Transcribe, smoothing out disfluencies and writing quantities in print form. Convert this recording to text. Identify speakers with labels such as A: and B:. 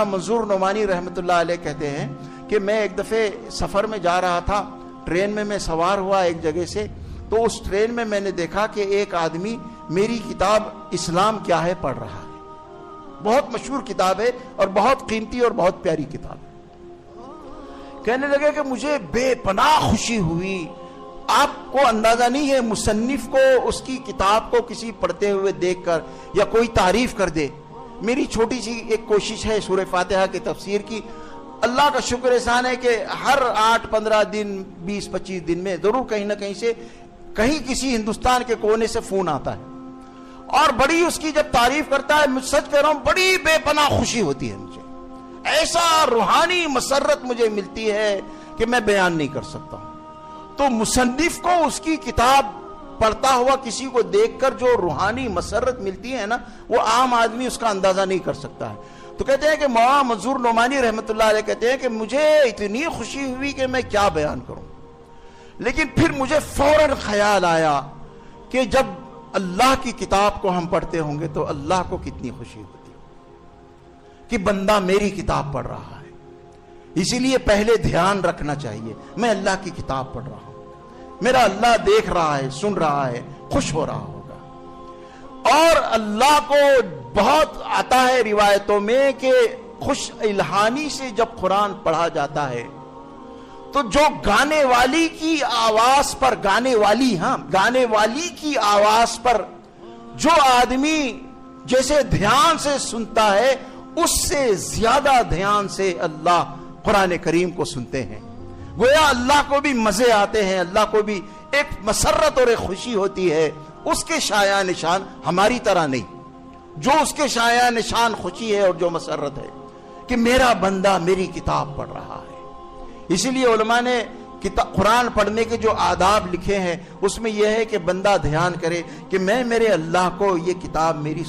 A: منظور نعمانی رحمۃ اللہ علیہ کہتے ہیں کہ میں ایک دفعہ سفر میں جا رہا تھا، ٹرین میں سوار ہوا ایک جگہ سے، تو اس ٹرین میں نے دیکھا کہ ایک آدمی میری کتاب اسلام کیا ہے پڑھ رہا ہے۔ بہت مشہور کتاب ہے اور بہت قیمتی اور بہت پیاری کتاب ہے۔ کہنے لگے کہ مجھے بے پناہ خوشی ہوئی۔ آپ کو اندازہ نہیں ہے، مصنف کو اس کی کتاب کو کسی پڑھتے ہوئے دیکھ کر یا کوئی تعریف کر دے۔ میری چھوٹی سی ایک کوشش ہے سورہ فاتحہ کی تفسیر کی، اللہ کا شکر احسان ہے کہ ہر 8-15 دن 20-25 دن میں ضرور کہیں نہ کہیں سے کہیں کسی ہندوستان کے کونے سے فون آتا ہے، اور بڑی اس کی جب تعریف کرتا ہے، میں سچ کہہ رہا ہوں بڑی بے پناہ خوشی ہوتی ہے مجھے، ایسا روحانی مسرت مجھے ملتی ہے کہ میں بیان نہیں کر سکتا ہوں۔ تو مصنف کو اس کی کتاب پڑھتا ہوا کسی کو دیکھ کر جو روحانی مسرت ملتی ہے نا، وہ عام آدمی اس کا اندازہ نہیں کر سکتا ہے۔ تو کہتے ہیں کہ مولانا منظور نعمانی رحمۃ اللہ علیہ کہتے ہیں کہ مجھے اتنی خوشی ہوئی کہ میں کیا بیان کروں، لیکن پھر مجھے فوراً خیال آیا کہ جب اللہ کی کتاب کو ہم پڑھتے ہوں گے تو اللہ کو کتنی خوشی ہوتی ہے کہ بندہ میری کتاب پڑھ رہا ہے۔ اسی لیے پہلے دھیان رکھنا چاہیے، میں اللہ کی کتاب پڑھ رہا ہوں، میرا اللہ دیکھ رہا ہے، سن رہا ہے، خوش ہو رہا ہوگا۔ اور اللہ کو بہت آتا ہے روایتوں میں کہ خوش الہانی سے جب قرآن پڑھا جاتا ہے تو جو گانے والی کی آواز پر گانے والی کی آواز پر جو آدمی جیسے دھیان سے سنتا ہے، اس سے زیادہ دھیان سے اللہ قرآن کریم کو سنتے ہیں۔ گویا اللہ کو بھی مزے آتے ہیں، اللہ کو بھی ایک مسرت اور ایک خوشی ہوتی ہے۔ اس کے شایع نشان ہماری طرح نہیں، جو اس کے شایع نشان خوشی ہے اور جو مسرت ہے کہ میرا بندہ میری کتاب پڑھ رہا ہے۔ اسی لیے علماء نے قرآن پڑھنے کے جو آداب لکھے ہیں اس میں یہ ہے کہ بندہ دھیان کرے کہ میں میرے اللہ کو یہ کتاب میری